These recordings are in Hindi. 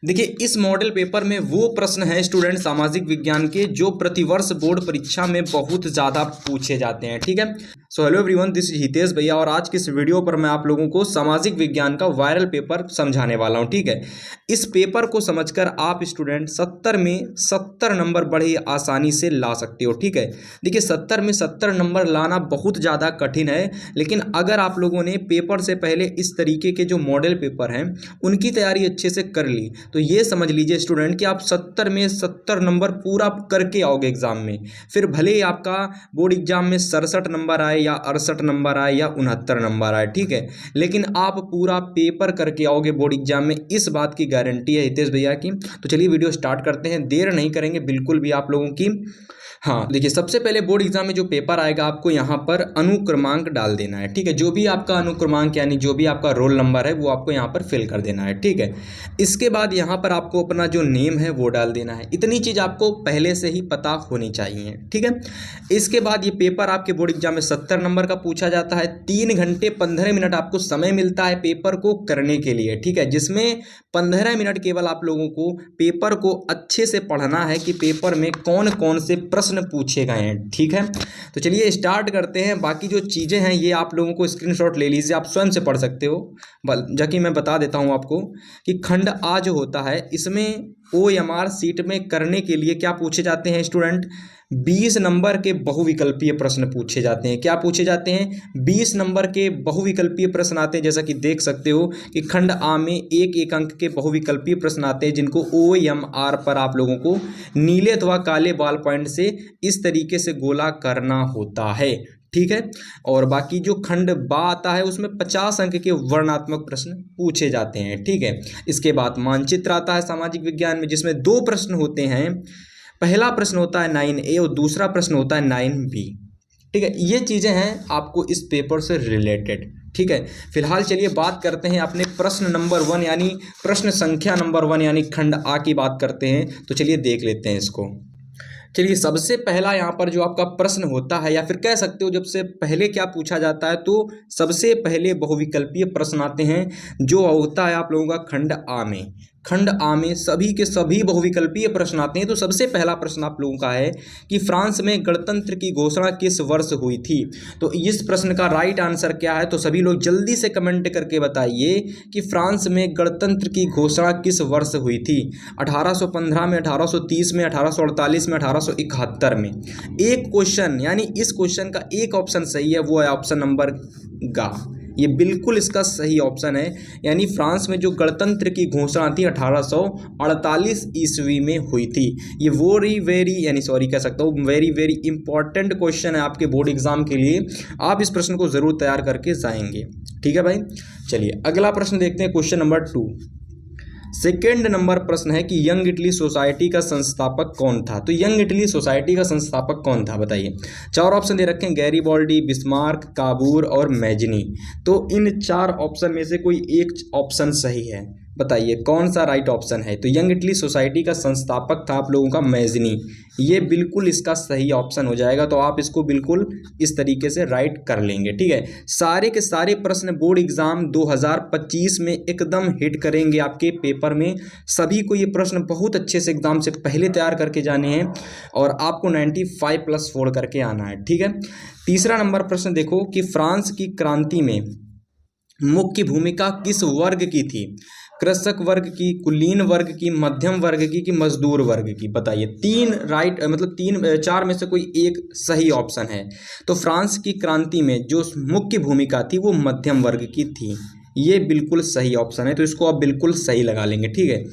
देखिए, इस मॉडल पेपर में वो प्रश्न है स्टूडेंट सामाजिक विज्ञान के जो प्रतिवर्ष बोर्ड परीक्षा में बहुत ज़्यादा पूछे जाते हैं। ठीक है, so hello everyone, this is Hitesh भैया और आज की इस वीडियो पर मैं आप लोगों को सामाजिक विज्ञान का वायरल पेपर समझाने वाला हूं। ठीक है, इस पेपर को समझकर आप स्टूडेंट 70 में 70 नंबर बड़े आसानी से ला सकते हो। ठीक है, देखिए 70 में 70 नंबर लाना बहुत ज़्यादा कठिन है, लेकिन अगर आप लोगों ने पेपर से पहले इस तरीके के जो मॉडल पेपर हैं उनकी तैयारी अच्छे से कर ली तो ये समझ लीजिए स्टूडेंट कि आप 70 में 70 नंबर पूरा करके आओगे एग्जाम में। फिर भले ही आपका बोर्ड एग्जाम में 67 नंबर आए या 68 नंबर आए या 69 नंबर आए, ठीक है, लेकिन आप पूरा पेपर करके आओगे बोर्ड एग्जाम में, इस बात की गारंटी है हितेश भैया की। तो चलिए वीडियो स्टार्ट करते हैं, देर नहीं करेंगे बिल्कुल भी आप लोगों की। हाँ देखिए, सबसे पहले बोर्ड एग्जाम में जो पेपर आएगा आपको यहाँ पर अनुक्रमांक डाल देना है। ठीक है, जो भी आपका अनुक्रमांक यानी जो भी आपका रोल नंबर है वो आपको यहाँ पर फिल कर देना है। ठीक है, इसके बाद यहाँ पर आपको अपना जो नेम है वो डाल देना है। इतनी चीज़ आपको पहले से ही पता होनी चाहिए। ठीक है, इसके बाद ये पेपर आपके बोर्ड एग्जाम में 70 नंबर का पूछा जाता है। 3 घंटे 15 मिनट आपको समय मिलता है पेपर को करने के लिए। ठीक है, जिसमें 15 मिनट केवल आप लोगों को पेपर को अच्छे से पढ़ना है कि पेपर में कौन कौन से प्रश्न पूछे गए हैं। ठीक है, तो चलिए स्टार्ट करते हैं। बाकी जो चीज़ें हैं ये आप लोगों को स्क्रीनशॉट ले लीजिए, आप स्वयं से पढ़ सकते हो। जबकि मैं बता देता हूं आपको कि खंड आ जो होता है इसमें OMR सीट में करने के लिए क्या पूछे जाते हैं स्टूडेंट, 20 नंबर के बहुविकल्पीय प्रश्न पूछे जाते हैं। क्या पूछे जाते हैं, 20 नंबर के बहुविकल्पीय प्रश्न आते हैं। जैसा कि देख सकते हो कि खंड आ में एक अंक के बहुविकल्पीय प्रश्न आते हैं जिनको OMR पर आप लोगों को नीले अथवा काले बॉल पॉइंट से इस तरीके से गोला करना होता है। ठीक है, और बाकी जो खंड बा आता है उसमें 50 अंक के वर्णनात्मक प्रश्न पूछे जाते हैं। ठीक है, इसके बाद मानचित्र आता है सामाजिक विज्ञान में जिसमें 2 प्रश्न होते हैं। पहला प्रश्न होता है 9A और दूसरा प्रश्न होता है 9B। ठीक है, ये चीज़ें हैं आपको इस पेपर से रिलेटेड। ठीक है, फिलहाल चलिए बात करते हैं अपने प्रश्न नंबर 1 यानी प्रश्न संख्या नंबर 1 यानी खंड आ की बात करते हैं। तो चलिए देख लेते हैं इसको। चलिए, सबसे पहला यहाँ पर जो आपका प्रश्न होता है या फिर कह सकते हो जब से पहले क्या पूछा जाता है, तो सबसे पहले बहुविकल्पीय प्रश्न आते हैं जो होता है आप लोगों का खंड आ में। खंड आ में सभी के सभी बहुविकल्पीय प्रश्न आते हैं। तो सबसे पहला प्रश्न आप लोगों का है कि फ्रांस में गणतंत्र की घोषणा किस वर्ष हुई थी। तो इस प्रश्न का राइट आंसर क्या है, तो सभी लोग जल्दी से कमेंट करके बताइए कि फ्रांस में गणतंत्र की घोषणा किस वर्ष हुई थी। 1815 में, 1830 में, 1848 में, 1871 में। एक क्वेश्चन यानी इस क्वेश्चन का एक ऑप्शन सही है, वो है ऑप्शन नंबर गा। ये बिल्कुल इसका सही ऑप्शन है, यानी फ्रांस में जो गणतंत्र की घोषणा थी 1848 ईस्वी में हुई थी। ये वेरी कह सकता हूँ वेरी इंपॉर्टेंट क्वेश्चन है आपके बोर्ड एग्जाम के लिए। आप इस प्रश्न को जरूर तैयार करके जाएंगे। ठीक है भाई, चलिए अगला प्रश्न देखते हैं, क्वेश्चन नंबर 2। सेकेंड नंबर प्रश्न है कि यंग इटली सोसाइटी का संस्थापक कौन था। तो यंग इटली सोसाइटी का संस्थापक कौन था बताइए। 4 ऑप्शन दे रखे हैं, गैरीबॉल्डी, बिस्मार्क, काबूर और मैजनी। तो इन 4 ऑप्शन में से कोई एक ऑप्शन सही है, बताइए कौन सा राइट ऑप्शन है। तो यंग इटली सोसाइटी का संस्थापक था आप लोगों का मैजनी, ये बिल्कुल इसका सही ऑप्शन हो जाएगा। तो आप इसको बिल्कुल इस तरीके से राइट कर लेंगे। ठीक है, सारे के सारे प्रश्न बोर्ड एग्जाम 2025 में एकदम हिट करेंगे आपके पेपर में। सभी को ये प्रश्न बहुत अच्छे से एग्जाम से पहले तैयार करके जाने हैं और आपको 95+4 करके आना है। ठीक है, तीसरा नंबर प्रश्न देखो कि फ्रांस की क्रांति में मुख्य भूमिका किस वर्ग की थी। कृषक वर्ग की, कुलीन वर्ग की, मध्यम वर्ग की कि मजदूर वर्ग की, बताइए। 4 में से कोई एक सही ऑप्शन है। तो फ्रांस की क्रांति में जो मुख्य भूमिका थी वो मध्यम वर्ग की थी, ये बिल्कुल सही ऑप्शन है। तो इसको आप बिल्कुल सही लगा लेंगे। ठीक है,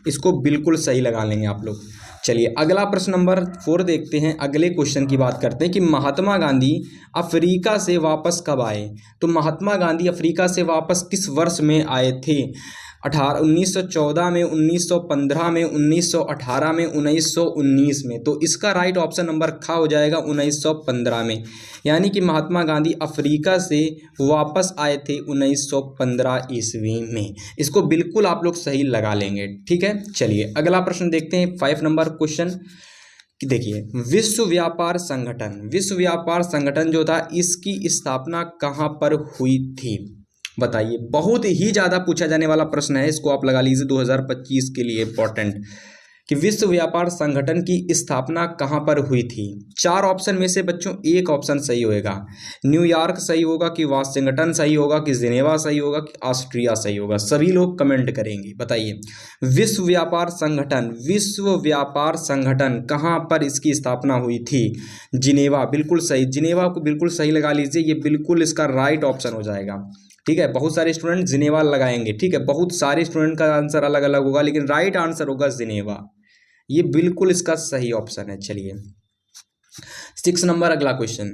इसको बिल्कुल सही लगा लेंगे आप लोग। चलिए अगला प्रश्न नंबर 4 देखते हैं। अगले क्वेश्चन की बात करते हैं कि महात्मा गांधी अफ्रीका से वापस कब आए। तो महात्मा गांधी अफ्रीका से वापस किस वर्ष में आए थे। 1914 में, 1915 में, 1918 में, 1919 में। तो इसका राइट ऑप्शन नंबर खा हो जाएगा 1915 में, यानी कि महात्मा गांधी अफ्रीका से वापस आए थे 1915 ईस्वी में। इसको बिल्कुल आप लोग सही लगा लेंगे। ठीक है, चलिए अगला प्रश्न देखते हैं, 5 नंबर क्वेश्चन। देखिए, विश्व व्यापार संगठन जो था इसकी स्थापना कहाँ पर हुई थी। बताइए, बहुत ही ज़्यादा पूछा जाने वाला प्रश्न है, इसको आप लगा लीजिए 2025 के लिए इंपॉर्टेंट, कि विश्व व्यापार संगठन की स्थापना कहाँ पर हुई थी। 4 ऑप्शन में से बच्चों एक ऑप्शन सही होएगा। न्यूयॉर्क सही होगा कि वाशिंगटन सही होगा कि जिनेवा सही होगा कि ऑस्ट्रिया सही होगा। सभी लोग कमेंट करेंगे। बताइए, विश्व व्यापार संगठन कहाँ पर इसकी स्थापना हुई थी। जिनेवा, बिल्कुल सही, जिनेवा को बिल्कुल सही लगा लीजिए, ये बिल्कुल इसका राइट ऑप्शन हो जाएगा। ठीक है, बहुत सारे स्टूडेंट जिनेवा लगाएंगे। ठीक है, बहुत सारे स्टूडेंट का आंसर अलग अलग होगा, लेकिन राइट आंसर होगा जिनेवा, ये बिल्कुल इसका सही ऑप्शन है। चलिए 6 नंबर अगला क्वेश्चन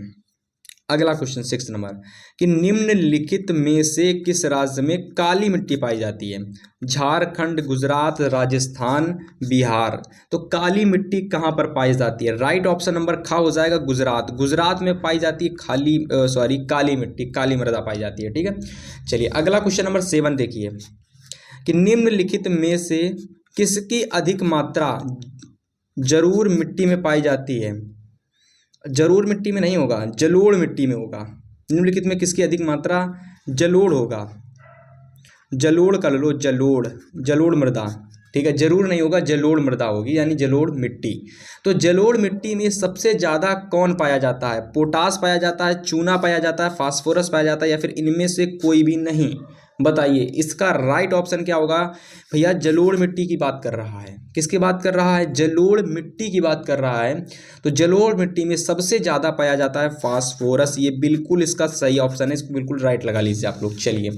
6 नंबर, कि निम्नलिखित में से किस राज्य में काली मिट्टी पाई जाती है। झारखंड, गुजरात, राजस्थान, बिहार। तो काली मिट्टी कहाँ पर पाई जाती है। राइट ऑप्शन नंबर खा हो जाएगा गुजरात। गुजरात में पाई जाती है काली मिट्टी, काली मृदा पाई जाती है। ठीक है, चलिए अगला क्वेश्चन नंबर 7 देखिए, कि निम्नलिखित में से किसकी अधिक मात्रा जरूर मिट्टी में पाई जाती है। जरूर मिट्टी में नहीं होगा, जलोढ़ मिट्टी में होगा। निम्नलिखित में किसकी अधिक मात्रा जलोढ़ होगा। जलोढ़ कर लो, जलोढ़ मृदा। ठीक है, जरूर नहीं होगा, जलोढ़ मृदा होगी, यानी जलोढ़ मिट्टी। तो जलोढ़ मिट्टी में सबसे ज़्यादा कौन पाया जाता है। पोटास पाया जाता है, चूना पाया जाता है, फास्फोरस पाया जाता है, या फिर इनमें से कोई भी नहीं। बताइए, इसका राइट ऑप्शन क्या होगा। भैया जलोढ़ मिट्टी की बात कर रहा है। किसकी बात कर रहा है, जलोढ़ मिट्टी की बात कर रहा है। तो जलोढ़ मिट्टी में सबसे ज़्यादा पाया जाता है फास्फोरस, ये बिल्कुल इसका सही ऑप्शन है, इसको बिल्कुल राइट लगा लीजिए आप लोग। चलिए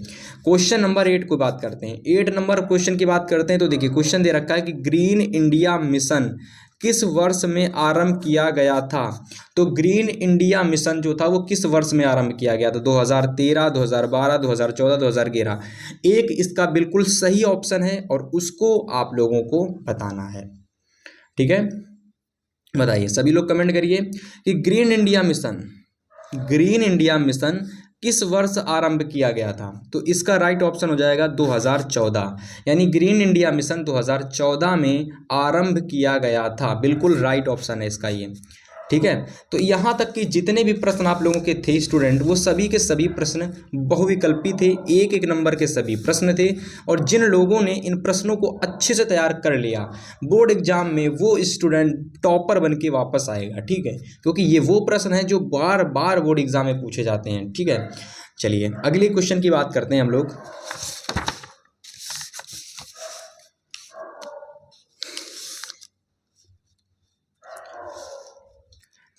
क्वेश्चन नंबर 8 को बात करते हैं। 8 नंबर क्वेश्चन की बात करते हैं। तो देखिए क्वेश्चन दे रखा है कि ग्रीन इंडिया मिशन किस वर्ष में आरंभ किया गया था। तो ग्रीन इंडिया मिशन जो था वो किस वर्ष में आरंभ किया गया था। 2013, 2012, 2014, 2011। एक इसका बिल्कुल सही ऑप्शन है और उसको आप लोगों को बताना है। ठीक है, बताइए, सभी लोग कमेंट करिए कि ग्रीन इंडिया मिशन किस वर्ष आरंभ किया गया था। तो इसका राइट ऑप्शन हो जाएगा 2014, यानी ग्रीन इंडिया मिशन 2014 में आरंभ किया गया था। बिल्कुल राइट ऑप्शन है इसका ये। ठीक है, तो यहाँ तक कि जितने भी प्रश्न आप लोगों के थे स्टूडेंट, वो सभी के सभी प्रश्न बहुविकल्पी थे, एक एक नंबर के सभी प्रश्न थे। और जिन लोगों ने इन प्रश्नों को अच्छे से तैयार कर लिया, बोर्ड एग्जाम में वो स्टूडेंट टॉपर बन के वापस आएगा। ठीक है, क्योंकि ये वो प्रश्न है जो बार बार बोर्ड एग्जाम में पूछे जाते हैं। ठीक है, चलिए अगले क्वेश्चन की बात करते हैं हम लोग।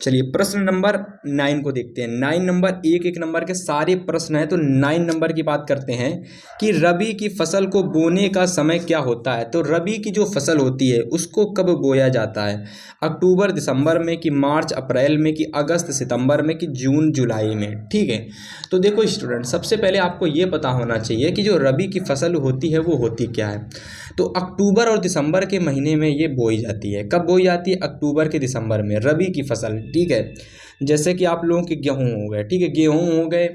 चलिए प्रश्न नंबर 9 को देखते हैं। 9 नंबर एक नंबर के सारे प्रश्न हैं। तो 9 नंबर की बात करते हैं कि रबी की फसल को बोने का समय क्या होता है। तो रबी की जो फसल होती है उसको कब बोया जाता है। अक्टूबर दिसंबर में, कि मार्च अप्रैल में, कि अगस्त सितंबर में, कि जून जुलाई में। ठीक है, तो देखो स्टूडेंट, सबसे पहले आपको ये पता होना चाहिए कि जो रबी की फसल होती है वो होती क्या है। तो अक्टूबर और दिसंबर के महीने में ये बोई जाती है। कब बोई जाती है, अक्टूबर के दिसंबर में, रबी की फसल। ठीक है, जैसे कि आप लोगों के गेहूं हो गए। ठीक है, गेहूं हो गए।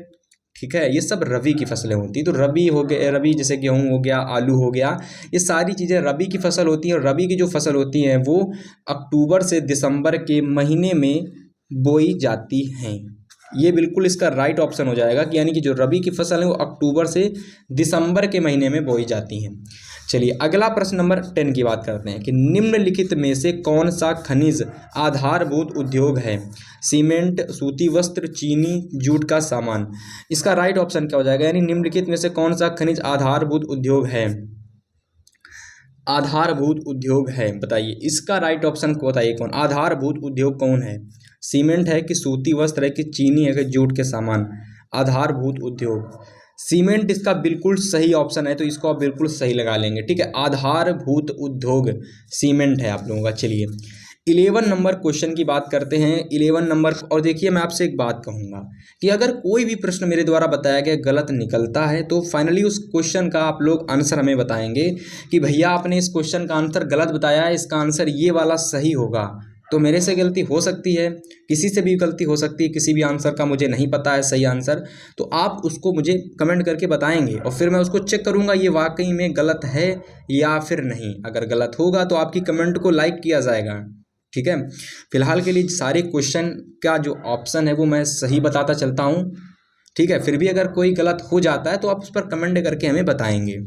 ठीक है, ये सब रबी की फसलें होती हैं। तो रबी हो गए, रबी जैसे गेहूं हो गया, आलू हो गया, ये सारी चीज़ें रबी की फसल होती हैं। और रबी की जो फसल होती हैं वो अक्टूबर से दिसंबर के महीने में बोई जाती हैं। ये बिल्कुल इसका राइट ऑप्शन हो जाएगा कि यानी कि जो रबी की फसल है वो अक्टूबर से दिसंबर के महीने में बोई जाती हैं। चलिए अगला प्रश्न नंबर 10 की बात करते हैं कि निम्नलिखित में से कौन सा खनिज आधारभूत उद्योग है। सीमेंट, सूती वस्त्र, चीनी, जूट का सामान। इसका राइट ऑप्शन क्या हो जाएगा, यानी निम्नलिखित में से कौन सा खनिज आधारभूत उद्योग है। आधारभूत उद्योग है, बताइए इसका राइट ऑप्शन को बताइए कौन। आधारभूत उद्योग कौन है। सीमेंट है कि सूती वस्त्र है कि चीनी है कि जूट के सामान। आधारभूत उद्योग सीमेंट इसका बिल्कुल सही ऑप्शन है, तो इसको आप बिल्कुल सही लगा लेंगे। ठीक है, आधारभूत उद्योग सीमेंट है आप लोगों का। चलिए 11 नंबर क्वेश्चन की बात करते हैं। 11 नंबर, और देखिए मैं आपसे एक बात कहूँगा कि अगर कोई भी प्रश्न मेरे द्वारा बताया गया गलत निकलता है तो फाइनली उस क्वेश्चन का आप लोग आंसर हमें बताएंगे कि भैया आपने इस क्वेश्चन का आंसर गलत बताया है, इसका आंसर ये वाला सही होगा। तो मेरे से गलती हो सकती है, किसी से भी गलती हो सकती है, किसी भी आंसर का मुझे नहीं पता है सही आंसर, तो आप उसको मुझे कमेंट करके बताएंगे और फिर मैं उसको चेक करूंगा ये वाकई में गलत है या फिर नहीं। अगर गलत होगा तो आपकी कमेंट को लाइक किया जाएगा। ठीक है, फिलहाल के लिए सारे क्वेश्चन का जो ऑप्शन है वो मैं सही बताता चलता हूँ। ठीक है, फिर भी अगर कोई गलत हो जाता है तो आप उस पर कमेंट करके हमें बताएंगे,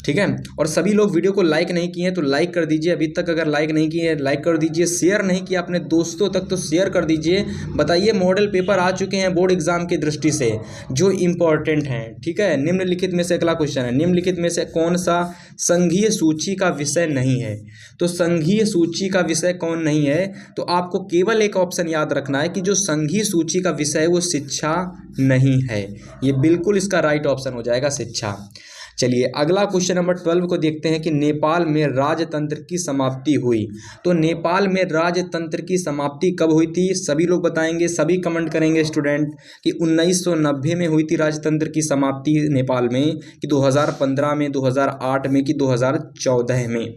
ठीक है। और सभी लोग वीडियो को लाइक नहीं किए हैं तो लाइक कर दीजिए, अभी तक अगर लाइक नहीं किए लाइक कर दीजिए, शेयर नहीं किया अपने दोस्तों तक तो शेयर कर दीजिए। बताइए मॉडल पेपर आ चुके हैं बोर्ड एग्जाम की दृष्टि से जो इम्पोर्टेंट हैं, ठीक है। निम्नलिखित में से अगला क्वेश्चन है, निम्नलिखित में से कौन सा संघीय सूची का विषय नहीं है। तो संघीय सूची का विषय कौन नहीं है, तो आपको केवल एक ऑप्शन याद रखना है कि जो संघीय सूची का विषय है वो शिक्षा नहीं है। ये बिल्कुल इसका राइट ऑप्शन हो जाएगा, शिक्षा। चलिए अगला क्वेश्चन नंबर 12 को देखते हैं कि नेपाल में राजतंत्र की समाप्ति हुई। तो नेपाल में राजतंत्र की समाप्ति कब हुई थी, सभी लोग बताएंगे, सभी कमेंट करेंगे स्टूडेंट कि 1990 में हुई थी राजतंत्र की समाप्ति नेपाल में, कि 2015 में, 2008 में, कि 2014 में।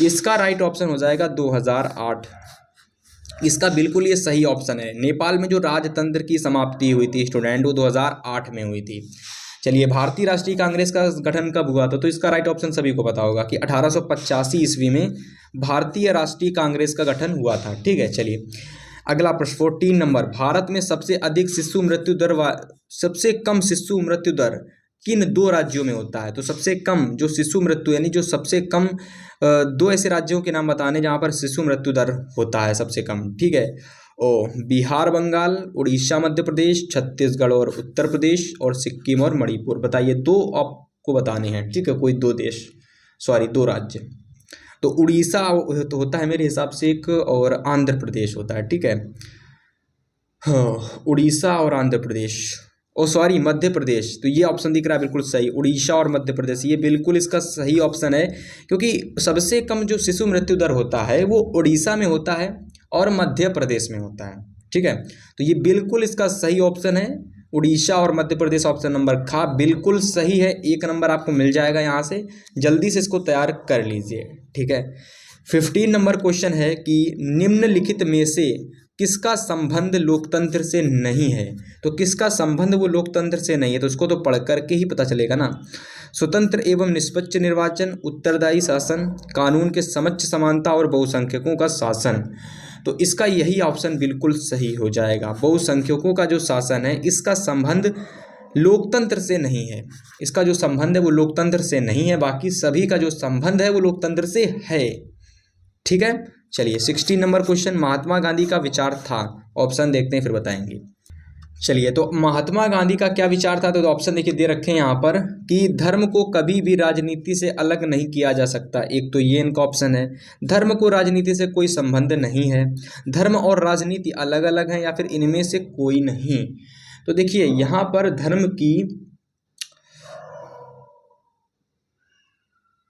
इसका राइट ऑप्शन हो जाएगा 2008। इसका बिल्कुल ये सही ऑप्शन है। नेपाल में जो राजतंत्र की समाप्ति हुई थी स्टूडेंट वो 2008 में हुई थी। चलिए भारतीय राष्ट्रीय कांग्रेस का गठन कब हुआ था, तो इसका राइट ऑप्शन सभी को पता होगा कि 1885 ईस्वी में भारतीय राष्ट्रीय कांग्रेस का गठन हुआ था, ठीक है। चलिए अगला प्रश्न 14 नंबर, भारत में सबसे अधिक शिशु मृत्यु दर सबसे कम शिशु मृत्यु दर किन दो राज्यों में होता है। तो सबसे कम जो शिशु मृत्यु यानी जो सबसे कम दो ऐसे राज्यों के नाम बताने जहाँ पर शिशु मृत्यु दर होता है सबसे कम, ठीक है। बिहार बंगाल, उड़ीसा मध्य प्रदेश, छत्तीसगढ़ और उत्तर प्रदेश, और सिक्किम और मणिपुर। बताइए दो आपको बताने हैं, ठीक है, कोई दो देश, सॉरी दो राज्य। तो उड़ीसा तो होता है मेरे हिसाब से एक, और आंध्र प्रदेश होता है, ठीक है। हाँ उड़ीसा और आंध्र प्रदेश, सॉरी मध्य प्रदेश। तो ये ऑप्शन दिख रहा है बिल्कुल सही, उड़ीसा और मध्य प्रदेश, ये बिल्कुल इसका सही ऑप्शन है, क्योंकि सबसे कम जो शिशु मृत्यु दर होता है वो उड़ीसा में होता है और मध्य प्रदेश में होता है, ठीक है। तो ये बिल्कुल इसका सही ऑप्शन है, उड़ीसा और मध्य प्रदेश। ऑप्शन नंबर खा बिल्कुल सही है, 1 नंबर आपको मिल जाएगा यहाँ से, जल्दी से इसको तैयार कर लीजिए, ठीक है। 15 नंबर क्वेश्चन है कि निम्नलिखित में से किसका संबंध लोकतंत्र से नहीं है। तो किसका संबंध वो लोकतंत्र से नहीं है, तो उसको तो पढ़ करके ही पता चलेगा ना। स्वतंत्र एवं निष्पक्ष निर्वाचन, उत्तरदायी शासन, कानून के समक्ष समानता और बहुसंख्यकों का शासन। तो इसका यही ऑप्शन बिल्कुल सही हो जाएगा, बहुसंख्यकों का जो शासन है इसका संबंध लोकतंत्र से नहीं है। इसका जो संबंध है वो लोकतंत्र से नहीं है, बाकी सभी का जो संबंध है वो लोकतंत्र से है, ठीक है। चलिए 16 नंबर क्वेश्चन, महात्मा गांधी का विचार था। ऑप्शन देखते हैं फिर बताएंगे। चलिए तो महात्मा गांधी का क्या विचार था, तो ऑप्शन देखिए दे रखे हैं यहाँ पर कि धर्म को कभी भी राजनीति से अलग नहीं किया जा सकता। एक तो ये इनका ऑप्शन है, धर्म को राजनीति से कोई संबंध नहीं है, धर्म और राजनीति अलग अलग हैं, या फिर इनमें से कोई नहीं। तो देखिए यहाँ पर धर्म की,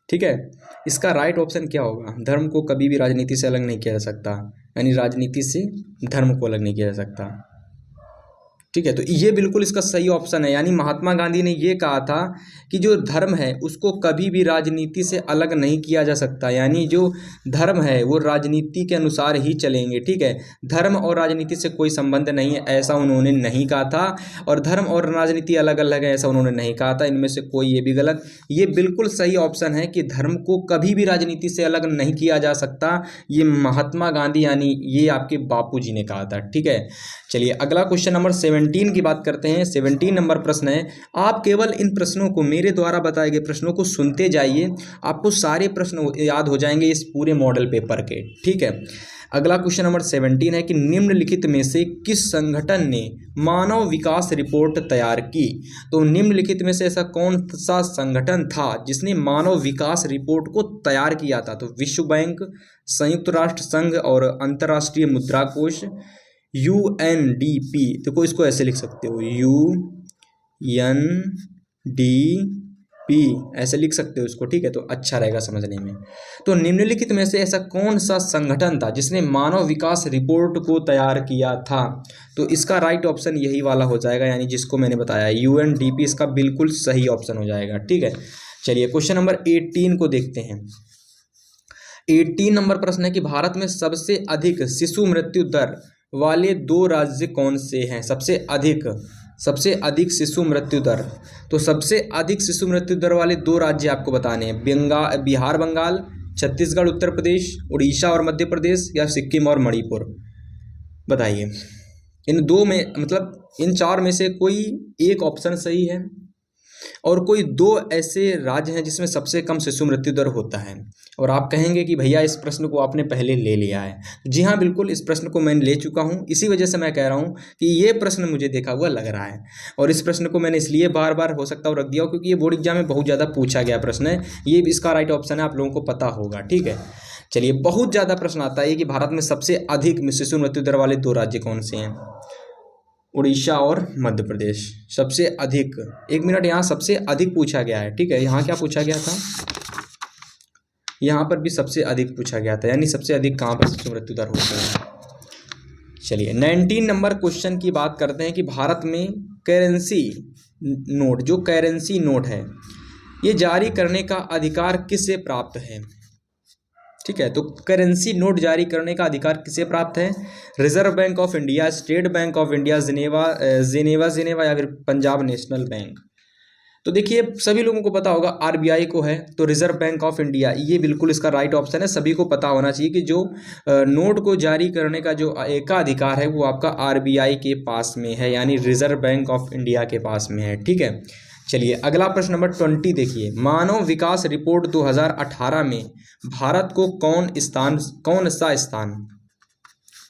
ठीक है, इसका राइट ऑप्शन क्या होगा, धर्म को कभी भी राजनीति से अलग नहीं किया जा सकता, यानी राजनीति से धर्म को अलग नहीं किया जा सकता, ठीक है। तो ये बिल्कुल इसका सही ऑप्शन है, यानी महात्मा गांधी ने ये कहा था कि जो धर्म है उसको कभी भी राजनीति से अलग नहीं किया जा सकता, यानी जो धर्म है वो राजनीति के अनुसार ही चलेंगे, ठीक है। धर्म और राजनीति से कोई संबंध नहीं है ऐसा उन्होंने नहीं कहा था, और धर्म और राजनीति अलग अलग है ऐसा उन्होंने नहीं कहा था। इनमें से कोई ये भी गलत, ये बिल्कुल सही ऑप्शन है कि धर्म को कभी भी राजनीति से अलग नहीं किया जा सकता, ये महात्मा गांधी यानी ये आपके बापू जी ने कहा था, ठीक है। चलिए अगला क्वेश्चन नंबर 17 की बात करते हैं। 17 नंबर प्रश्न है, आप केवल इन प्रश्नों को, मेरे द्वारा बताए गए प्रश्नों को सुनते जाइए, आपको सारे प्रश्न याद हो जाएंगे इस पूरे मॉडल पेपर के, ठीक है। अगला क्वेश्चन नंबर 17 है कि निम्नलिखित में से किस संगठन ने मानव विकास रिपोर्ट तैयार की। तो निम्नलिखित में से ऐसा कौन सा संगठन था जिसने मानव विकास रिपोर्ट को तैयार किया था। तो विश्व बैंक, संयुक्त राष्ट्र संघ और अंतर्राष्ट्रीय मुद्रा कोष, UNDP। देखो इसको ऐसे लिख सकते हो, UNDP ऐसे लिख सकते हो इसको, ठीक है, तो अच्छा रहेगा समझने में। तो निम्नलिखित में से ऐसा कौन सा संगठन था जिसने मानव विकास रिपोर्ट को तैयार किया था। तो इसका राइट ऑप्शन यही वाला हो जाएगा, यानी जिसको मैंने बताया UNDP, इसका बिल्कुल सही ऑप्शन हो जाएगा, ठीक है। चलिए क्वेश्चन नंबर 18 को देखते हैं। 18 नंबर प्रश्न है कि भारत में सबसे अधिक शिशु मृत्यु दर वाले दो राज्य कौन से हैं। सबसे अधिक शिशु मृत्यु दर, तो सबसे अधिक शिशु मृत्यु दर वाले दो राज्य आपको बताने हैं, बिहार बंगाल, छत्तीसगढ़ उत्तर प्रदेश, उड़ीसा और मध्य प्रदेश, या सिक्किम और मणिपुर। बताइए इन दो में, मतलब इन चार में से कोई एक ऑप्शन सही है और कोई दो ऐसे राज्य हैं जिसमें सबसे कम शिशु मृत्यु दर होता है। और आप कहेंगे कि भैया इस प्रश्न को आपने पहले ले लिया है। जी हाँ, बिल्कुल, इस प्रश्न को मैंने ले चुका हूँ। इसी वजह से मैं कह रहा हूँ कि ये प्रश्न मुझे देखा हुआ लग रहा है। और इस प्रश्न को मैंने इसलिए बार बार हो सकता है रख दिया क्योंकि ये बोर्ड एग्जाम में बहुत ज़्यादा पूछा गया प्रश्न है। ये इसका राइट ऑप्शन है, आप लोगों को पता होगा। ठीक है, चलिए, बहुत ज़्यादा प्रश्न आता है कि भारत में सबसे अधिक शिशु मृत्यु दर वाले दो राज्य कौन से हैं? उड़ीसा और मध्य प्रदेश। सबसे अधिक, एक मिनट, यहाँ सबसे अधिक पूछा गया है। ठीक है, यहाँ क्या पूछा गया था? यहाँ पर भी सबसे अधिक पूछा गया था, यानी सबसे अधिक कहाँ पर शिशु मृत्यु दर होता है। चलिए 19 नंबर क्वेश्चन की बात करते हैं कि भारत में करेंसी नोट, जो करेंसी नोट है, ये जारी करने का अधिकार किससे प्राप्त है? ठीक है, तो करेंसी नोट जारी करने का अधिकार किसे प्राप्त है? Reserve bank of India, state bank of India, Geneva या फिर पंजाब नेशनल बैंक। तो देखिए, सभी लोगों को पता होगा आरबीआई को है, तो रिजर्व बैंक ऑफ इंडिया ये बिल्कुल इसका राइट ऑप्शन है। सभी को पता होना चाहिए कि जो नोट को जारी करने का जो एकाधिकार है वो आपका आरबीआई के पास में है, यानी रिजर्व बैंक ऑफ इंडिया के पास में है। ठीक है, चलिए अगला प्रश्न नंबर 20 देखिए। मानव विकास रिपोर्ट 2018 में भारत को कौन सा स्थान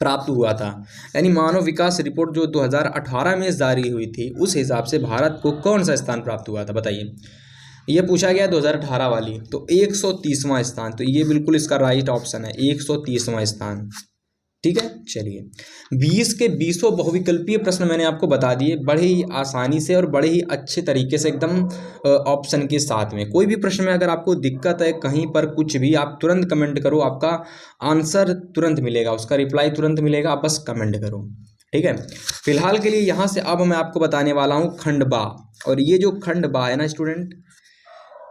प्राप्त हुआ था? यानी मानव विकास रिपोर्ट जो 2018 में जारी हुई थी, उस हिसाब से भारत को कौन सा स्थान प्राप्त हुआ था, बताइए। ये पूछा गया 2018 वाली, तो 130वां स्थान। तो ये बिल्कुल इसका राइट ऑप्शन है, 130वां स्थान। ठीक है, चलिए 20 के 20 बहुविकल्पीय प्रश्न मैंने आपको बता दिए बड़े ही आसानी से और बड़े ही अच्छे तरीके से, एकदम ऑप्शन के साथ में। कोई भी प्रश्न में अगर आपको दिक्कत है कहीं पर कुछ भी, आप तुरंत कमेंट करो, आपका आंसर तुरंत मिलेगा, उसका रिप्लाई तुरंत मिलेगा, आप बस कमेंट करो। ठीक है, फिलहाल के लिए यहाँ से अब मैं आपको बताने वाला हूँ खंड बा। और ये जो खंड बा है ना स्टूडेंट,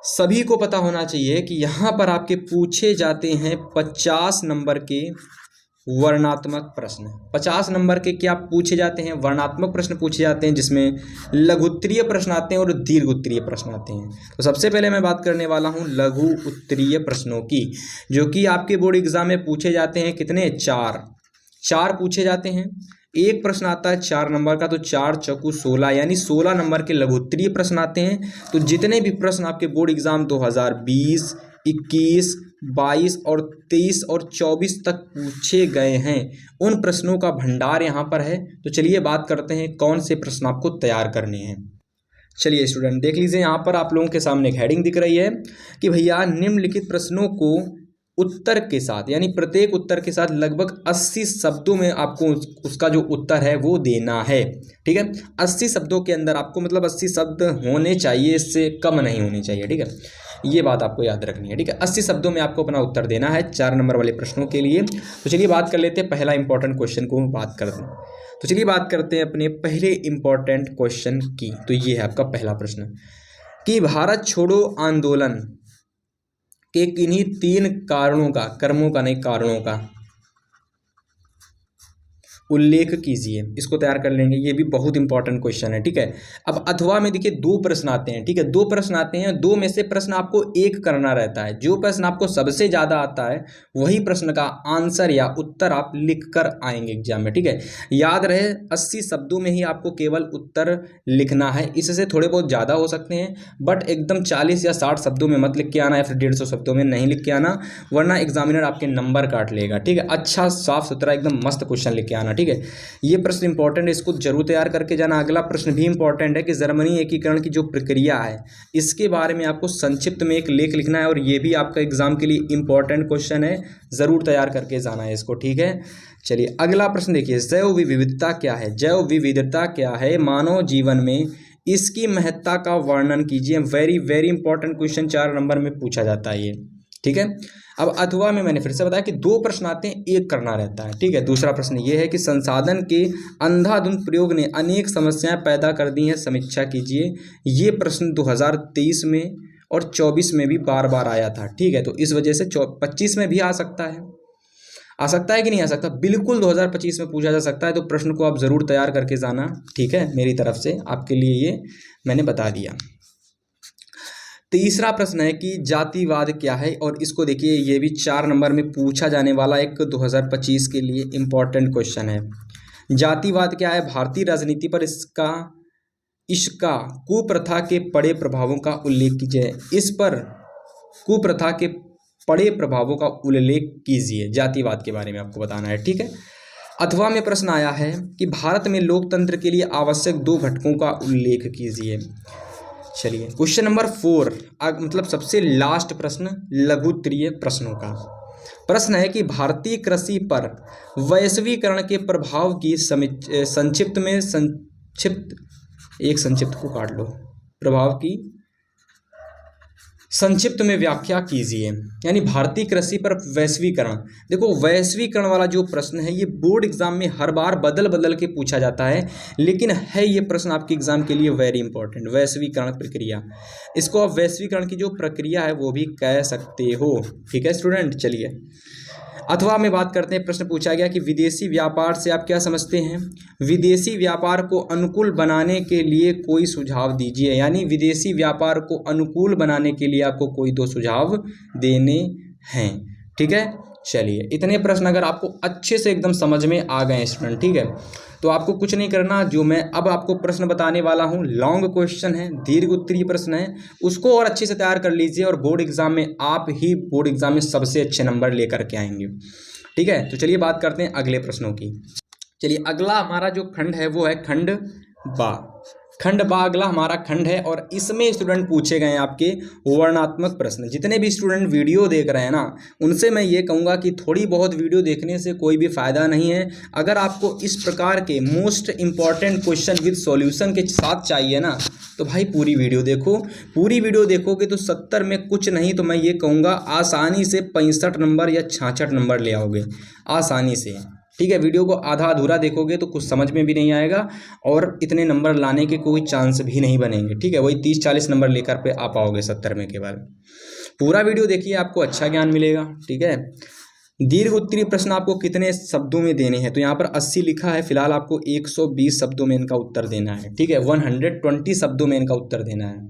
सभी को पता होना चाहिए कि यहाँ पर आपके पूछे जाते हैं 50 नंबर के वर्णात्मक प्रश्न। 50 नंबर के क्या पूछे जाते हैं? वर्णात्मक प्रश्न पूछे जाते हैं, जिसमें लघु उत्तरीय प्रश्न आते हैं और दीर्घ उत्तरीय प्रश्न आते हैं। तो सबसे पहले मैं बात करने वाला हूं लघु उत्तरीय प्रश्नों की, जो कि आपके बोर्ड एग्जाम में पूछे जाते हैं। कितने? 4 पूछे जाते हैं। एक प्रश्न आता है 4 नंबर का, तो 4 चौकू 16, यानी 16 नंबर के लघु उत्तरीय प्रश्न आते हैं। तो जितने भी प्रश्न आपके बोर्ड एग्जाम 2020, 21, 22 और 23 और 24 तक पूछे गए हैं, उन प्रश्नों का भंडार यहाँ पर है। तो चलिए बात करते हैं कौन से प्रश्न आपको तैयार करने हैं। चलिए स्टूडेंट देख लीजिए, यहाँ पर आप लोगों के सामने एक हेडिंग दिख रही है कि भैया निम्नलिखित प्रश्नों को उत्तर के साथ, यानी प्रत्येक उत्तर के साथ लगभग 80 शब्दों में आपको उसका जो उत्तर है वो देना है। ठीक है, 80 शब्दों के अंदर आपको, मतलब 80 शब्द होने चाहिए, इससे कम नहीं होने चाहिए। ठीक है, ये बात आपको याद रखनी है। ठीक है, 80 शब्दों में आपको अपना उत्तर देना है 4 नंबर वाले प्रश्नों के लिए। तो चलिए बात कर लेते हैं पहला इंपॉर्टेंट क्वेश्चन को बात करते हैं। तो चलिए बात करते हैं अपने पहले इंपॉर्टेंट क्वेश्चन की। तो ये है आपका पहला प्रश्न कि भारत छोड़ो आंदोलन के किन्हीं 3 कारणों का उल्लेख कीजिए। इसको तैयार कर लेंगे, ये भी बहुत इंपॉर्टेंट क्वेश्चन है। ठीक है, अब अथवा में देखिए 2 प्रश्न आते हैं। ठीक है, 2 प्रश्न आते हैं, 2 में से प्रश्न आपको एक करना रहता है। जो प्रश्न आपको सबसे ज़्यादा आता है वही प्रश्न का आंसर या उत्तर आप लिख कर आएंगे एग्जाम में। ठीक है, याद रहे 80 शब्दों में ही आपको केवल उत्तर लिखना है। इससे थोड़े बहुत ज़्यादा हो सकते हैं, बट एकदम 40 या 60 शब्दों में मत लिख के आना, या फिर 150 शब्दों में नहीं लिख के आना, वरना एग्जामिनर आपके नंबर काट लेगा। ठीक है, अच्छा साफ सुथरा एकदम मस्त क्वेश्चन लिख के आना। ठीक है, ये प्रश्न इंपॉर्टेंट है, इसको जरूर तैयार करके जाना। अगला प्रश्न भी इंपॉर्टेंट है कि जर्मनी एकीकरण की जो प्रक्रिया है, इसके बारे में आपको संक्षिप्त में एक लेख लिखना है, और ये भी आपका एग्जाम के लिए इंपॉर्टेंट क्वेश्चन है, जरूर तैयार करके जाना है इसको। ठीक है, चलिए अगला प्रश्न देखिए, जैव विविधता क्या है? जैव विविधता क्या है मानव जीवन में, इसकी महत्ता का वर्णन कीजिए। Very very important question 4 number में पूछा जाता है ये। ठीक है, अब अथवा में मैंने फिर से बताया कि 2 प्रश्न आते हैं, एक करना रहता है। ठीक है, दूसरा प्रश्न ये है कि संसाधन के अंधाधुंध प्रयोग ने अनेक समस्याएं पैदा कर दी हैं, समीक्षा कीजिए। ये प्रश्न 2023 में और 24 में भी बार बार आया था। ठीक है, तो इस वजह से 25 में भी आ सकता है कि नहीं आ सकता? बिल्कुल 2025 में पूछा जा सकता है। तो प्रश्न को आप जरूर तैयार करके जाना। ठीक है, मेरी तरफ से आपके लिए ये मैंने बता दिया। तीसरा प्रश्न है कि जातिवाद क्या है, और इसको देखिए, ये भी 4 नंबर में पूछा जाने वाला एक 2025 के लिए इंपॉर्टेंट क्वेश्चन है। जातिवाद क्या है? भारतीय राजनीति पर इसका कुप्रथा के पड़े प्रभावों का उल्लेख कीजिए। इस पर कुप्रथा के पड़े प्रभावों का उल्लेख कीजिए। जातिवाद के बारे में आपको बताना है, ठीक है। अथवा में प्रश्न आया है कि भारत में लोकतंत्र के लिए आवश्यक 2 घटकों का उल्लेख कीजिए। चलिए क्वेश्चन नंबर 4, मतलब सबसे लास्ट प्रश्न लघु उत्तरीय प्रश्नों का प्रश्न है कि भारतीय कृषि पर वैश्वीकरण के प्रभाव की संक्षिप्त में व्याख्या कीजिए। यानी भारतीय कृषि पर वैश्वीकरण, देखो वैश्वीकरण वाला जो प्रश्न है ये बोर्ड एग्जाम में हर बार बदल बदल के पूछा जाता है, लेकिन है ये प्रश्न आपके एग्जाम के लिए वेरी इंपॉर्टेंट। वैश्वीकरण प्रक्रिया, इसको आप वैश्वीकरण की जो प्रक्रिया है वो भी कह सकते हो, ठीक है स्टूडेंट। चलिए अथवा में बात करते हैं। प्रश्न पूछा गया कि विदेशी व्यापार से आप क्या समझते हैं? विदेशी व्यापार को अनुकूल बनाने के लिए कोई सुझाव दीजिए। यानी विदेशी व्यापार को अनुकूल बनाने के लिए आपको कोई 2 सुझाव देने हैं, ठीक है। चलिए इतने प्रश्न अगर आपको अच्छे से एकदम समझ में आ गए स्टूडेंट, ठीक है, तो आपको कुछ नहीं करना। जो मैं अब आपको प्रश्न बताने वाला हूँ लॉन्ग क्वेश्चन है, दीर्घ उत्तरीय प्रश्न है, उसको और अच्छे से तैयार कर लीजिए और बोर्ड एग्जाम में आप ही बोर्ड एग्जाम में सबसे अच्छे नंबर लेकर के आएंगे, ठीक है। तो चलिए बात करते हैं अगले प्रश्नों की। चलिए अगला हमारा जो खंड है वो है खंड बा। खंड बा अगला हमारा खंड है और इसमें स्टूडेंट पूछे गए हैं आपके वर्णनात्मक प्रश्न। जितने भी स्टूडेंट वीडियो देख रहे हैं ना, उनसे मैं ये कहूँगा कि थोड़ी बहुत वीडियो देखने से कोई भी फ़ायदा नहीं है। अगर आपको इस प्रकार के most important question with solution के साथ चाहिए ना, तो भाई पूरी वीडियो देखो। पूरी वीडियो देखोगे तो 70 में कुछ नहीं तो मैं ये कहूँगा आसानी से 65 नंबर या 66 नंबर ले आओगे आसानी से, ठीक है। वीडियो को आधा अधूरा देखोगे तो कुछ समझ में भी नहीं आएगा और इतने नंबर लाने के कोई चांस भी नहीं बनेंगे, ठीक है। वही 30-40 नंबर लेकर पे आ पाओगे 70 में केवल। पूरा वीडियो देखिए, आपको अच्छा ज्ञान मिलेगा, ठीक है। दीर्घ उत्तरीय प्रश्न आपको कितने शब्दों में देने हैं? तो यहाँ पर 80 लिखा है, फिलहाल आपको 120 शब्दों में इनका उत्तर देना है, ठीक है। 120 शब्दों में इनका उत्तर देना है।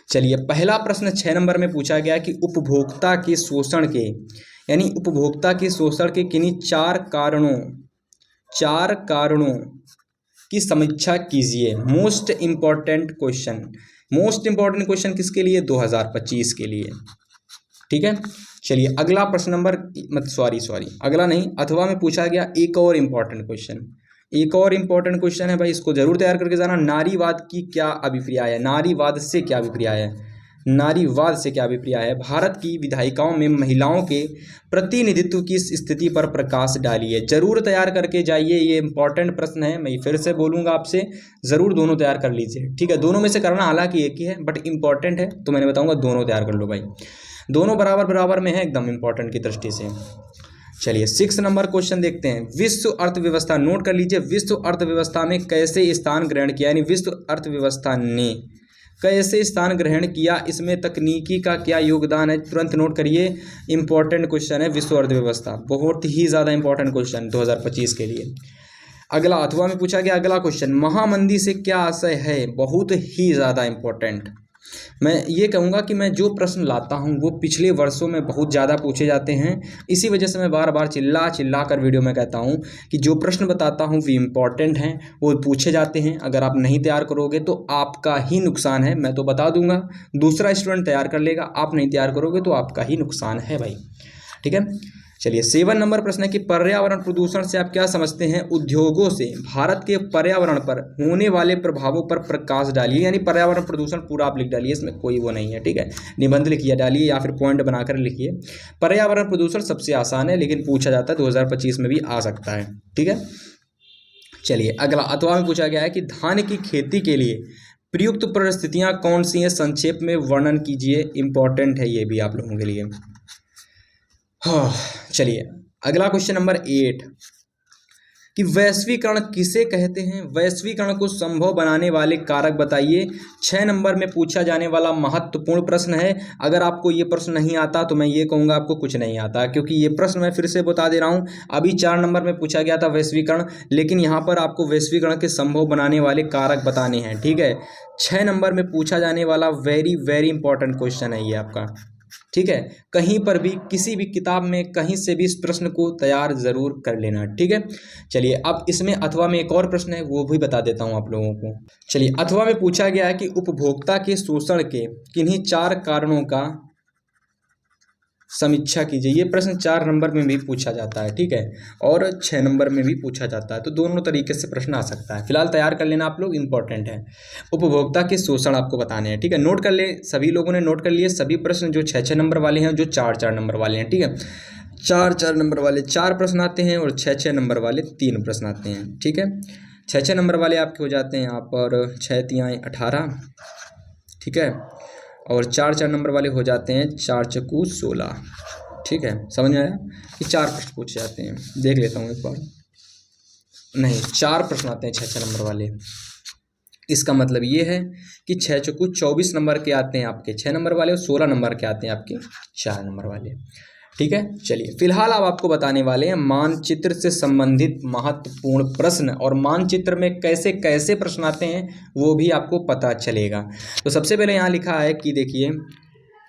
चलिए पहला प्रश्न 6 नंबर में पूछा गया कि उपभोक्ता के शोषण के, यानी उपभोक्ता के शोषण के किन्हीं 4 कारणों की समीक्षा कीजिए। मोस्ट इंपॉर्टेंट क्वेश्चन किसके लिए? 2025 के लिए, ठीक है। चलिए अगला प्रश्न नंबर अगला नहीं, अथवा में पूछा गया एक और इम्पॉर्टेंट क्वेश्चन है भाई, इसको जरूर तैयार करके जाना। नारीवाद की क्या अभिप्राय है? नारीवाद से क्या अभिप्राय है? भारत की विधायिकाओं में महिलाओं के प्रतिनिधित्व की स्थिति पर प्रकाश डालिए। जरूर तैयार करके जाइए, ये इंपॉर्टेंट प्रश्न है। मैं फिर से बोलूँगा आपसे, ज़रूर दोनों तैयार कर लीजिए, ठीक है। दोनों में से करना हालांकि एक ही है बट इंपॉर्टेंट है, तो मैंने बताऊँगा दोनों तैयार कर लो भाई। दोनों बराबर में है एकदम इंपॉर्टेंट की दृष्टि से। चलिए 6 नंबर क्वेश्चन देखते हैं। विश्व अर्थव्यवस्था, नोट कर लीजिए, विश्व अर्थव्यवस्था में कैसे स्थान ग्रहण किया? यानी विश्व अर्थव्यवस्था ने कैसे स्थान ग्रहण किया, इसमें तकनीकी का क्या योगदान है? तुरंत नोट करिए, इंपॉर्टेंट क्वेश्चन है विश्व अर्थव्यवस्था, बहुत ही ज़्यादा इंपॉर्टेंट क्वेश्चन 2025 के लिए। अगला अथवा में पूछा गया अगला क्वेश्चन, महामंदी से क्या आशय है? बहुत ही ज़्यादा इंपॉर्टेंट। मैं ये कहूँगा कि मैं जो प्रश्न लाता हूँ वो पिछले वर्षों में बहुत ज़्यादा पूछे जाते हैं, इसी वजह से मैं बार बार चिल्ला कर वीडियो में कहता हूँ कि जो प्रश्न बताता हूँ वो इम्पॉर्टेंट हैं, वो पूछे जाते हैं। अगर आप नहीं तैयार करोगे तो आपका ही नुकसान है, मैं तो बता दूंगा, दूसरा स्टूडेंट तैयार कर लेगा, आप नहीं तैयार करोगे तो आपका ही नुकसान है भाई, ठीक है। चलिए 7 नंबर प्रश्न है कि पर्यावरण प्रदूषण से आप क्या समझते हैं? उद्योगों से भारत के पर्यावरण पर होने वाले प्रभावों पर प्रकाश डालिए। यानी पर्यावरण प्रदूषण पूरा आप लिख डालिए, इसमें कोई वो नहीं है, ठीक है। निबंध लिखिए, डालिए या फिर पॉइंट बनाकर लिखिए। पर्यावरण प्रदूषण सबसे आसान है, लेकिन पूछा जाता है 2025 में भी आ सकता है, ठीक है। चलिए अगला अथवा में पूछा गया है कि धान की खेती के लिए प्रयुक्त परिस्थितियाँ कौन सी हैं? संक्षेप में वर्णन कीजिए। इंपॉर्टेंट है ये भी आप लोगों के लिए। हाँ चलिए अगला क्वेश्चन नंबर 8 कि वैश्वीकरण किसे कहते हैं? वैश्वीकरण को संभव बनाने वाले कारक बताइए। 6 नंबर में पूछा जाने वाला महत्वपूर्ण प्रश्न है। अगर आपको ये प्रश्न नहीं आता तो मैं ये कहूँगा आपको कुछ नहीं आता, क्योंकि ये प्रश्न मैं फिर से बता दे रहा हूँ। अभी 4 नंबर में पूछा गया था वैश्वीकरण, लेकिन यहाँ पर आपको वैश्वीकरण के संभव बनाने वाले कारक बताने हैं, ठीक है। 6 नंबर में पूछा जाने वाला वेरी इंपॉर्टेंट क्वेश्चन है ये आपका, ठीक है, कहीं पर भी किसी भी किताब में कहीं से भी इस प्रश्न को तैयार जरूर कर लेना। ठीक है, चलिए अब इसमें अथवा में एक और प्रश्न है, वो भी बता देता हूं आप लोगों को। चलिए, अथवा में पूछा गया है कि उपभोक्ता के शोषण के किन्हीं 4 कारणों का समीक्षा कीजिए। ये प्रश्न 4 नंबर में भी पूछा जाता है, ठीक है, और 6 नंबर में भी पूछा जाता है, तो दोनों तरीके से प्रश्न आ सकता है। फिलहाल तैयार कर लेना आप लोग, इंपॉर्टेंट है। उपभोक्ता के शोषण आपको बताने हैं, ठीक है, नोट कर ले, सभी लोगों ने नोट कर लिए सभी प्रश्न, जो 6-6 नंबर वाले हैं, जो 4-4 नंबर वाले हैं। ठीक है, 4-4 नंबर वाले 4 प्रश्न आते हैं और 6-6 नंबर वाले 3 प्रश्न आते हैं। ठीक है, 6-6 नंबर वाले आपके हो जाते हैं यहाँ पर 6 तिहाई 18, ठीक है, और 4-4 नंबर वाले हो जाते हैं 4 चक्कू 16। ठीक है, समझ में आया कि 4 प्रश्न पूछे जाते हैं। देख लेता हूँ एक बार, नहीं 4 प्रश्न आते हैं 6-6 नंबर वाले। इसका मतलब ये है कि 6 चक्कू 24 नंबर के आते हैं आपके 6 नंबर वाले, और 16 नंबर के आते हैं आपके 4 नंबर वाले। ठीक है, चलिए फिलहाल अब आपको बताने वाले हैं मानचित्र से संबंधित महत्वपूर्ण प्रश्न, और मानचित्र में कैसे कैसे प्रश्न आते हैं वो भी आपको पता चलेगा। तो सबसे पहले यहाँ लिखा है कि देखिए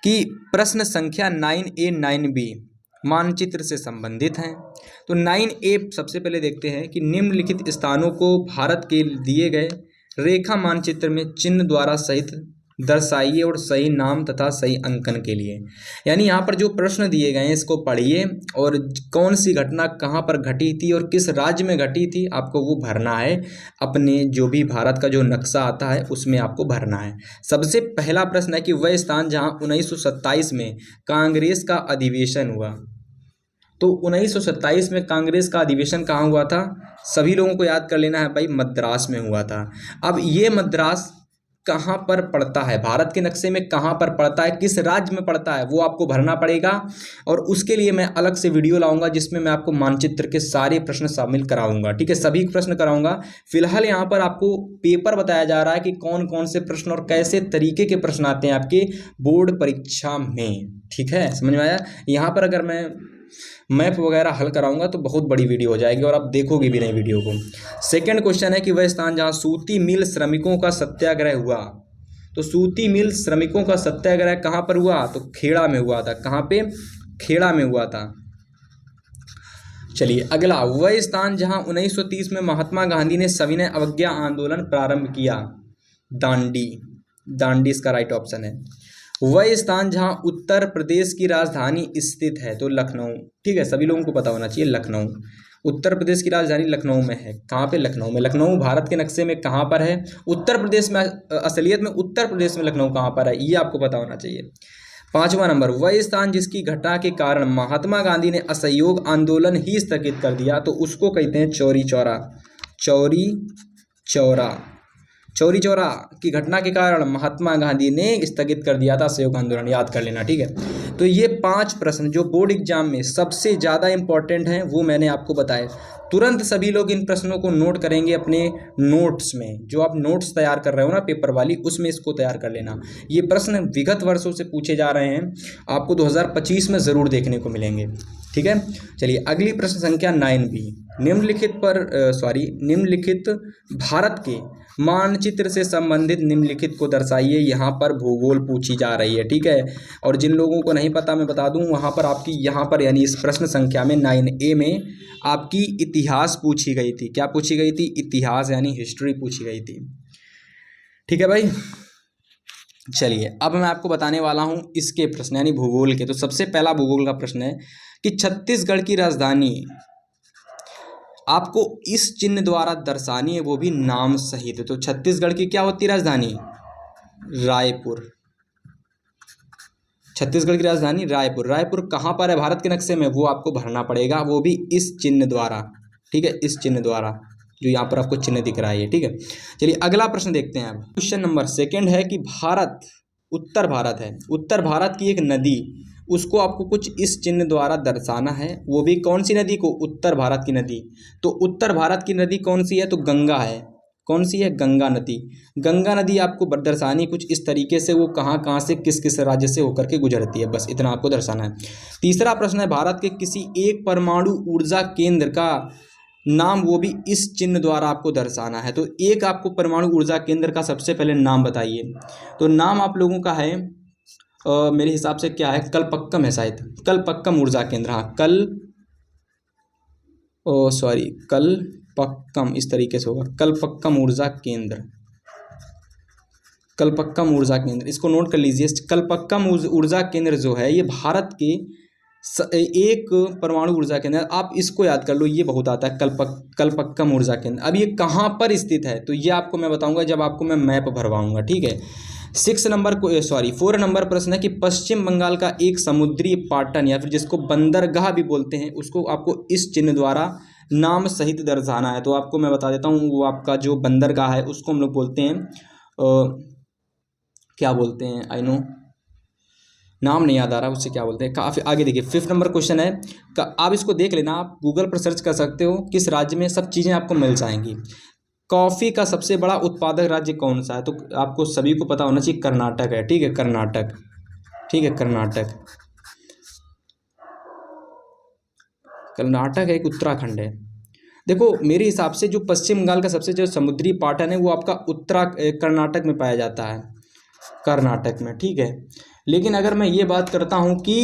कि प्रश्न संख्या 9A 9B मानचित्र से संबंधित हैं। तो 9A सबसे पहले देखते हैं कि निम्नलिखित स्थानों को भारत के दिए गए रेखा मानचित्र में चिन्ह द्वारा सहित दर्शाइए और सही नाम तथा सही अंकन के लिए। यानी यहाँ पर जो प्रश्न दिए गए हैं इसको पढ़िए, और कौन सी घटना कहाँ पर घटी थी और किस राज्य में घटी थी आपको वो भरना है। अपने जो भी भारत का जो नक्शा आता है उसमें आपको भरना है। सबसे पहला प्रश्न है कि वह स्थान जहाँ 1927 में कांग्रेस का अधिवेशन हुआ। तो 1927 में कांग्रेस का अधिवेशन कहाँ हुआ था, सभी लोगों को याद कर लेना है भाई, मद्रास में हुआ था। अब ये मद्रास कहाँ पर पड़ता है, भारत के नक्शे में कहाँ पर पड़ता है, किस राज्य में पड़ता है, वो आपको भरना पड़ेगा। और उसके लिए मैं अलग से वीडियो लाऊंगा जिसमें मैं आपको मानचित्र के सारे प्रश्न शामिल कराऊंगा। ठीक है, सभी प्रश्न कराऊंगा। फिलहाल यहाँ पर आपको पेपर बताया जा रहा है कि कौन कौन से प्रश्न और कैसे तरीके के प्रश्न आते हैं आपके बोर्ड परीक्षा में। ठीक है, समझ में आया। यहाँ पर अगर मैं मैप वगैरह हल कराऊंगा तो बहुत बड़ी वीडियो हो जाएगी और आप देखोगे भी नहीं वीडियो को। सेकंड क्वेश्चन है कि वह स्थान जहां सूती मिल श्रमिकों का सत्याग्रह हुआ। तो सूती मिल श्रमिकों का सत्याग्रह कहां पर हुआ, तो खेड़ा में हुआ था। कहां पे, खेड़ा में हुआ था। चलिए अगला, वह स्थान जहां 1930 में महात्मा गांधी ने सविनय अवज्ञा आंदोलन प्रारंभ किया। दांडी, दांडी इसका राइट ऑप्शन है। वह स्थान जहां उत्तर प्रदेश की राजधानी स्थित है, तो लखनऊ। ठीक है, सभी लोगों को पता होना चाहिए लखनऊ। उत्तर प्रदेश की राजधानी लखनऊ में है। कहाँ पे, लखनऊ में। लखनऊ भारत के नक्शे में कहाँ पर है, उत्तर प्रदेश में। असलियत में उत्तर प्रदेश में लखनऊ कहाँ पर है ये आपको पता होना चाहिए। 5वां नंबर, वह स्थान जिसकी घटना के कारण महात्मा गांधी ने असहयोग आंदोलन ही स्थगित कर दिया, तो उसको कहते हैं चौरी चौरा। चौरी चौरा, चौरी चौरा की घटना के कारण महात्मा गांधी ने स्थगित कर दिया था असहयोग आंदोलन, याद कर लेना। ठीक है, तो ये 5 प्रश्न जो बोर्ड एग्जाम में सबसे ज़्यादा इंपॉर्टेंट हैं वो मैंने आपको बताए। तुरंत सभी लोग इन प्रश्नों को नोट करेंगे अपने नोट्स में। जो आप नोट्स तैयार कर रहे हो ना पेपर वाली, उसमें इसको तैयार कर लेना। ये प्रश्न विगत वर्षों से पूछे जा रहे हैं, आपको 2025 में ज़रूर देखने को मिलेंगे। ठीक है, चलिए अगली प्रश्न संख्या 9B, निम्नलिखित भारत के मानचित्र से संबंधित निम्नलिखित को दर्शाइए। यहाँ पर भूगोल पूछी जा रही है। ठीक है, और जिन लोगों को नहीं पता मैं बता दूं, वहाँ पर आपकी यहाँ पर यानी इस प्रश्न संख्या में 9A में आपकी इतिहास पूछी गई थी। क्या पूछी गई थी, इतिहास यानी हिस्ट्री पूछी गई थी। ठीक है भाई, चलिए अब मैं आपको बताने वाला हूँ इसके प्रश्न यानी भूगोल के। तो सबसे पहला भूगोल का प्रश्न है कि छत्तीसगढ़ की राजधानी आपको इस चिन्ह द्वारा दर्शानी है, वो भी नाम सहित। तो छत्तीसगढ़ की क्या होती है राजधानी, रायपुर। छत्तीसगढ़ की राजधानी रायपुर। रायपुर कहाँ पर है भारत के नक्शे में, वो आपको भरना पड़ेगा, वो भी इस चिन्ह द्वारा। ठीक है, इस चिन्ह द्वारा जो यहाँ पर आपको चिन्ह दिख रहा है। ठीक है, चलिए अगला प्रश्न देखते हैं। अब क्वेश्चन नंबर 2 है कि भारत, उत्तर भारत है, उत्तर भारत की एक नदी, उसको आपको कुछ इस चिन्ह द्वारा दर्शाना है। वो भी कौन सी नदी को, उत्तर भारत की नदी। तो उत्तर भारत की नदी कौन सी है, तो गंगा है। कौन सी है, गंगा नदी। गंगा नदी आपको दर्शानी कुछ इस तरीके से, वो कहाँ कहाँ से किस किस राज्य से होकर के गुजरती है, बस इतना आपको दर्शाना है। तीसरा प्रश्न है भारत के किसी एक परमाणु ऊर्जा केंद्र का नाम, वो भी इस चिन्ह द्वारा आपको दर्शाना है। तो एक आपको परमाणु ऊर्जा केंद्र का सबसे पहले नाम बताइए। तो नाम आप लोगों का है मेरे हिसाब से क्या है, कलपक्कम है शायद, कलपक्कम ऊर्जा केंद्र। हाँ कलपक्कम इस तरीके से होगा, कलपक्कम ऊर्जा केंद्र, कलपक्कम ऊर्जा केंद्र, इसको नोट कर लीजिए। कलपक्कम ऊर्जा केंद्र जो है ये भारत के एक परमाणु ऊर्जा केंद्र, आप इसको याद कर लो, ये बहुत आता है, कलपक्कम ऊर्जा केंद्र। अब ये कहाँ पर स्थित है तो ये आपको मैं बताऊंगा जब आपको मैं मैप भरवाऊंगा, ठीक है। 4 नंबर प्रश्न है कि पश्चिम बंगाल का एक समुद्री पाटन या फिर जिसको बंदरगाह भी बोलते हैं, उसको आपको इस चिन्ह द्वारा नाम सहित दर्शाना है। तो आपको मैं बता देता हूँ, वो आपका जो बंदरगाह है उसको हम लोग बोलते हैं क्या बोलते हैं, आई नो नाम नहीं याद आ रहा, उससे क्या बोलते हैं, काफ़ी आगे देखिए। 5 नंबर क्वेश्चन है, आप इसको देख लेना, आप गूगल पर सर्च कर सकते हो, किस राज्य में सब चीज़ें आपको मिल जाएंगी। कॉफ़ी का सबसे बड़ा उत्पादक राज्य कौन सा है, तो आपको सभी को पता होना चाहिए कर्नाटक है, ठीक है, कर्नाटक, ठीक है, कर्नाटक, कर्नाटक है, एक उत्तराखंड है। देखो मेरे हिसाब से जो पश्चिम बंगाल का सबसे जो समुद्री पाटन है वो आपका कर्नाटक में पाया जाता है, कर्नाटक में, ठीक है। लेकिन अगर मैं ये बात करता हूँ कि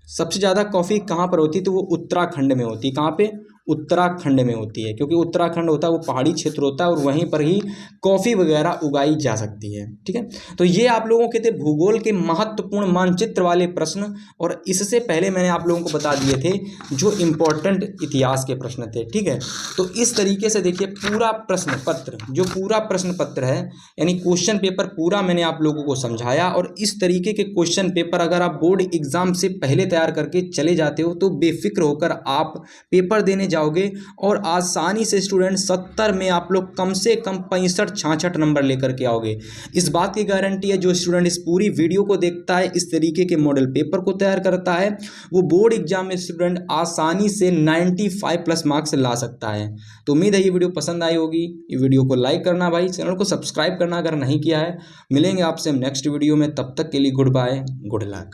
सबसे ज़्यादा कॉफ़ी कहाँ पर होती है तो वो उत्तराखंड में होती है। कहाँ पे, उत्तराखंड में होती है, क्योंकि उत्तराखंड होता है वो पहाड़ी क्षेत्र होता है और वहीं पर ही कॉफ़ी वगैरह उगाई जा सकती है, ठीक है। तो ये आप लोगों के थे भूगोल के महत्वपूर्ण मानचित्र वाले प्रश्न, और इससे पहले मैंने आप लोगों को बता दिए थे जो इम्पोर्टेंट इतिहास के प्रश्न थे, ठीक है। तो इस तरीके से देखिए पूरा प्रश्न पत्र, जो पूरा प्रश्न पत्र है यानी क्वेश्चन पेपर पूरा मैंने आप लोगों को समझाया, और इस तरीके के क्वेश्चन पेपर अगर आप बोर्ड एग्जाम से पहले तैयार करके चले जाते हो तो बेफिक्र होकर आप पेपर देने जाओगे और आसानी से स्टूडेंट 70 में आप लोग कम से कम 65-66 नंबर लेकर के आओगे। इस बात की गारंटी है, जो स्टूडेंट इस पूरी वीडियो को देखता है, इस तरीके के मॉडल पेपर को तैयार करता है, वो बोर्ड एग्जाम में स्टूडेंट आसानी से 95+ मार्क्स ला सकता है। तो उम्मीद है ये वीडियो पसंद आई होगी। ये वीडियो को लाइक करना भाई, चैनल को सब्सक्राइब करना अगर नहीं किया है। मिलेंगे आपसे नेक्स्ट वीडियो में, तब तक के लिए गुड बाय, गुड लक।